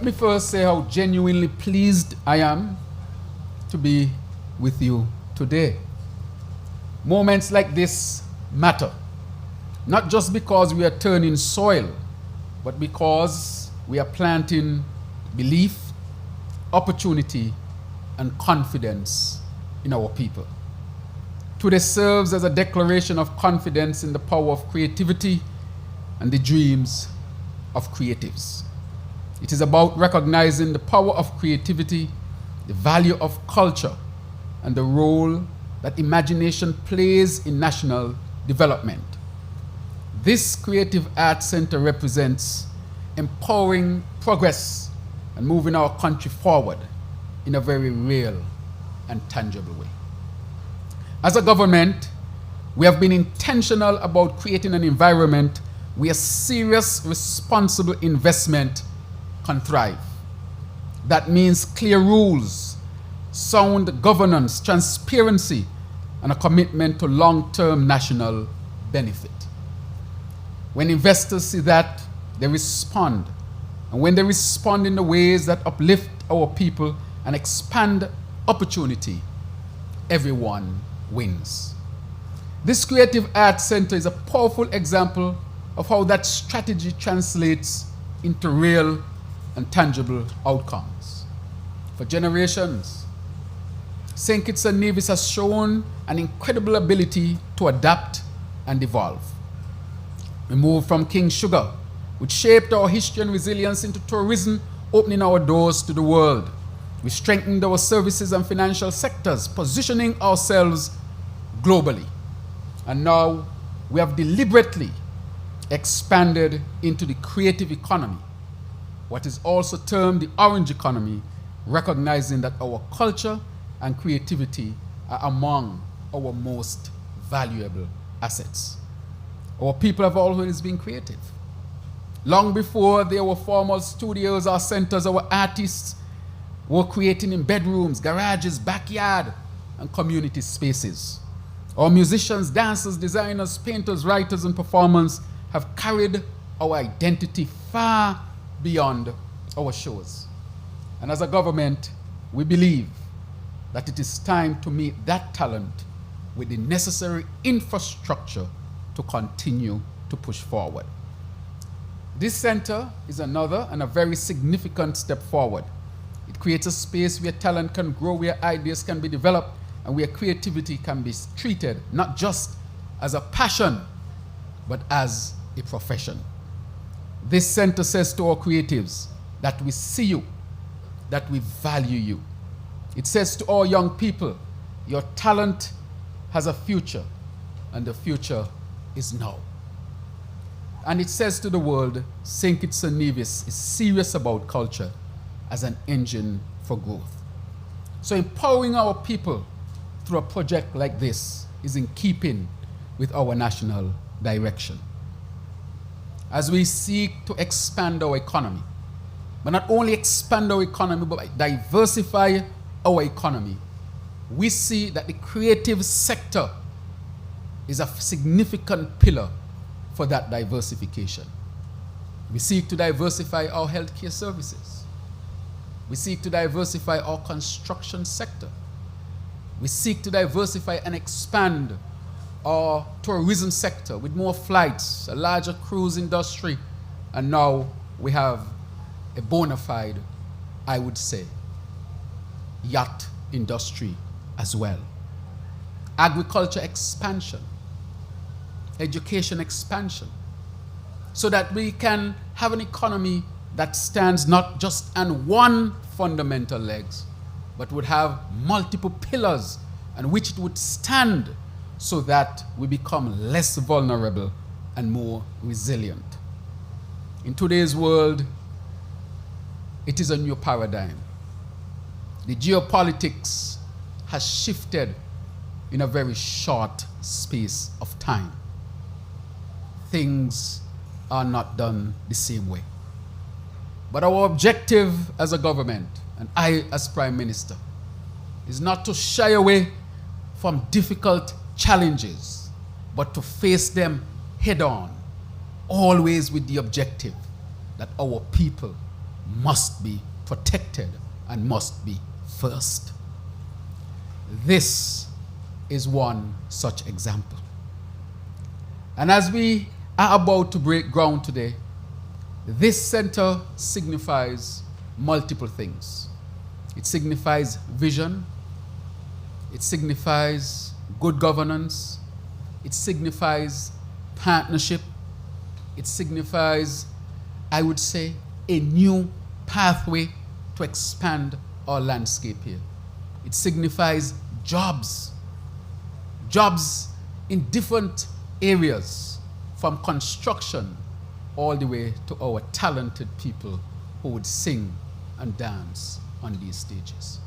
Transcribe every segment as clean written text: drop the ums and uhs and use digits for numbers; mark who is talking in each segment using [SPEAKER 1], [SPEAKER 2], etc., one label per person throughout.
[SPEAKER 1] me first say how genuinely pleased I am to be with you today. Moments like this matter, not just because we are turning soil, but because we are planting belief, opportunity, and confidence in our people. Today serves as a declaration of confidence in the power of creativity and the dreams of creatives. It is about recognizing the power of creativity, the value of culture, and the role that imagination plays in national development. This Creative Arts Center represents empowering progress and moving our country forward in a very real and tangible way. As a government, we have been intentional about creating an environment where serious, responsible investment can thrive. That means clear rules, sound governance, transparency, and a commitment to long-term national benefit. When investors see that, they respond. And when they respond in the ways that uplift our people and expand opportunity, everyone wins. This Creative Arts Center is a powerful example of how that strategy translates into real and tangible outcomes. For generations, St. Kitts and Nevis has shown an incredible ability to adapt and evolve. We moved from King Sugar, which shaped our history and resilience, into tourism, opening our doors to the world. We strengthened our services and financial sectors, positioning ourselves globally. And now we have deliberately expanded into the creative economy, what is also termed the orange economy, recognizing that our culture and creativity are among our most valuable assets. Our people have always been creative. Long before there were formal studios or centers, our artists were creating in bedrooms, garages, backyard, and community spaces. Our musicians, dancers, designers, painters, writers, and performers have carried our identity far beyond our shows. And as a government, we believe that it is time to meet that talent with the necessary infrastructure to continue to push forward. This center is another and a very significant step forward. It creates a space where talent can grow, where ideas can be developed, and where creativity can be treated not just as a passion, but as a profession. This center says to our creatives that we see you, that we value you. It says to all young people, your talent has a future, and the future is now. And it says to the world, St. Kitts and Nevis is serious about culture as an engine for growth. So empowering our people through a project like this is in keeping with our national direction. As we seek to expand our economy, but not only expand our economy, but diversify our economy, we see that the creative sector is a significant pillar for that diversification. We seek to diversify our healthcare services. We seek to diversify our construction sector. We seek to diversify and expand our tourism sector with more flights, a larger cruise industry, and now we have a bona fide, I would say, yacht industry as well. Agriculture expansion, education expansion, so that we can have an economy that stands not just on one fundamental legs, but would have multiple pillars on which it would stand, so that we become less vulnerable and more resilient. In today's world, it is a new paradigm. The geopolitics has shifted in a very short space of time. Things are not done the same way. But our objective as a government, and I as Prime Minister, is not to shy away from difficult challenges, but to face them head on, always with the objective that our people must be protected and must be first. This is one such example. And as we are about to break ground today, this center signifies multiple things. It signifies vision, it signifies good governance, it signifies partnership, it signifies, I would say, a new pathway to expand our landscape here. It signifies jobs in different areas, from construction all the way to our talented people who would sing and dance on these stages.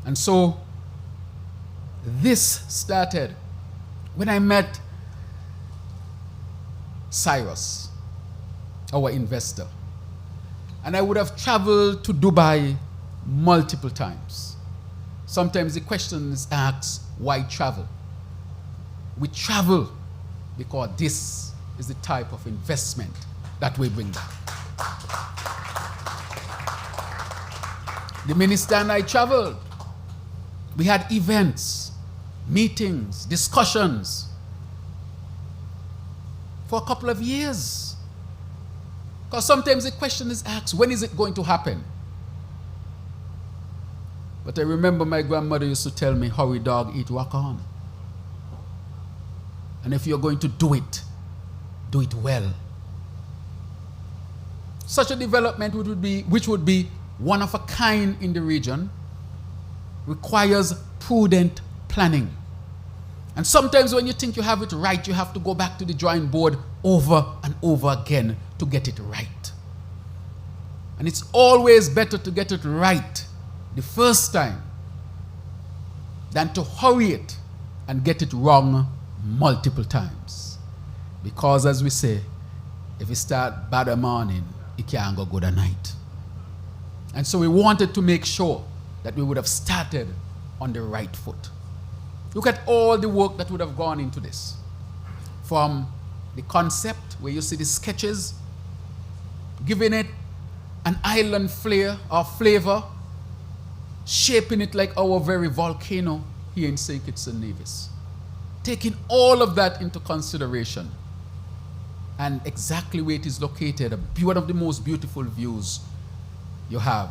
[SPEAKER 1] And so this started when I met Cyrus, our investor. And I would have traveled to Dubai multiple times. Sometimes the question is asked, why travel? We travel because this is the type of investment that we bring back. The minister and I traveled. We had events, meetings, discussions for a couple of years. Because sometimes the question is asked, when is it going to happen? But I remember my grandmother used to tell me, hurry dog, eat, walk on. And if you're going to do it well. Such a development which would be one of a kind in the region requires prudent planning. And sometimes when you think you have it right, you have to go back to the drawing board over and over again to get it right. And it's always better to get it right the first time than to hurry it and get it wrong multiple times. Because as we say, if you start bad a morning, it can't go good at night. And so we wanted to make sure that we would have started on the right foot. Look at all the work that would have gone into this. From the concept, where you see the sketches, giving it an island flair or flavor, shaping it like our very volcano here in St. Kitts and Nevis. Taking all of that into consideration, and exactly where it is located, one of the most beautiful views you have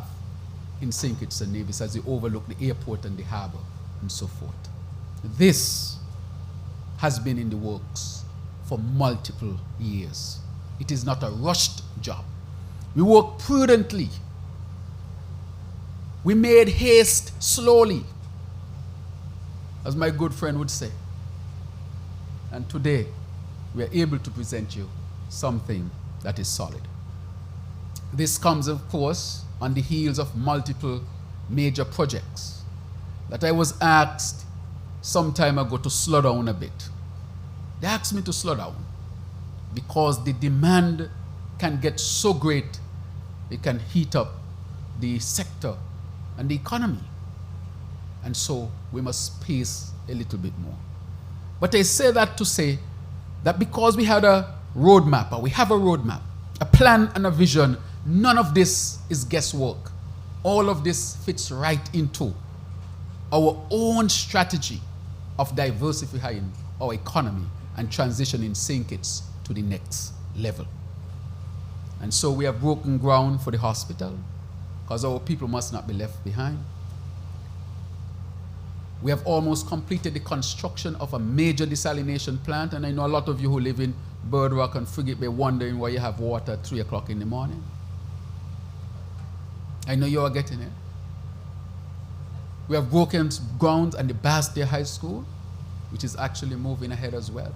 [SPEAKER 1] in St. Kitts and Nevis as you overlook the airport and the harbor and so forth. This has been in the works for multiple years. It is not a rushed job. We work prudently. We made haste slowly, as my good friend would say. And today, we are able to present you something that is solid. This comes, of course, on the heels of multiple major projects that I was asked some time ago to slow down a bit. They asked me to slow down because the demand can get so great, it can heat up the sector and the economy. And so we must pace a little bit more. But I say that to say that because we had a roadmap, or we have a roadmap, a plan and a vision, none of this is guesswork. All of this fits right into our own strategy of diversifying our economy and transitioning St. Kitts to the next level. And so we have broken ground for the hospital, because our people must not be left behind. We have almost completed the construction of a major desalination plant, and I know a lot of you who live in Bird Rock and Frigate Bay wondering why you have water at 3 o'clock in the morning. I know you are getting it. We have broken ground at the Bastia High School, which is actually moving ahead as well.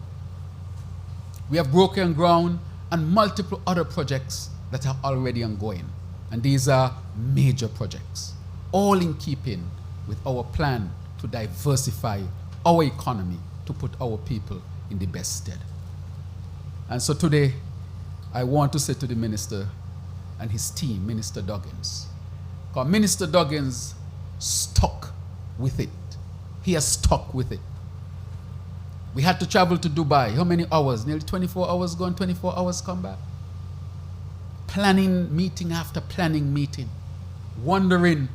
[SPEAKER 1] We have broken ground on multiple other projects that are already ongoing. And these are major projects, all in keeping with our plan to diversify our economy, to put our people in the best stead. And so today, I want to say to the minister and his team, Minister Duggins, because Minister Duggins stuck with it. He has stuck with it. We had to travel to Dubai. How many hours? Nearly 24 hours gone, 24 hours come back. planning meeting after planning meeting, wondering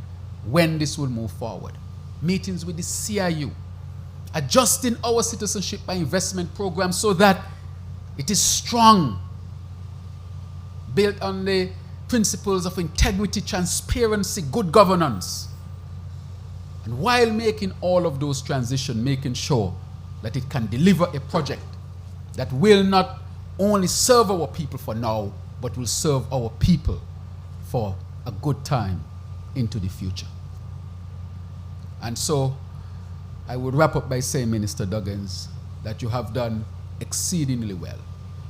[SPEAKER 1] when this will move forward. Meetings with the CIU, adjusting our citizenship by investment program so that it is strong, built on the principles of integrity, transparency, good governance. And while making all of those transitions, making sure that it can deliver a project that will not only serve our people for now, but will serve our people for a good time into the future. And so I would wrap up by saying, Minister Duggins, that you have done exceedingly well.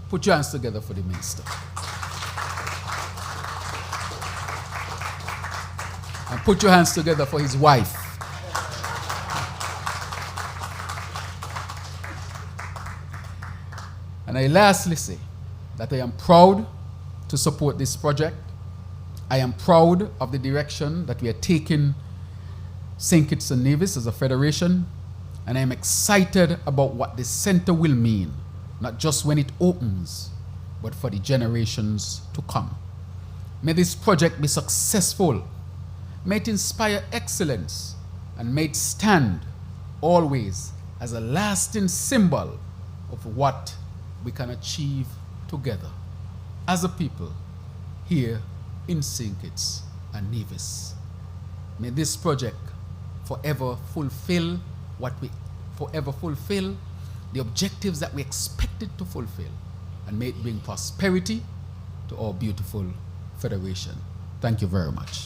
[SPEAKER 1] Put your hands together for the minister. And put your hands together for his wife. And I lastly say that I am proud to support this project. I am proud of the direction that we are taking St. Kitts and Nevis as a federation, and I am excited about what this center will mean, not just when it opens, but for the generations to come. May this project be successful. May it inspire excellence, and may it stand always as a lasting symbol of what we can achieve together as a people here in St. Kitts and Nevis. May this project forever fulfill the objectives that we expect it to fulfill, and may it bring prosperity to our beautiful federation. Thank you very much.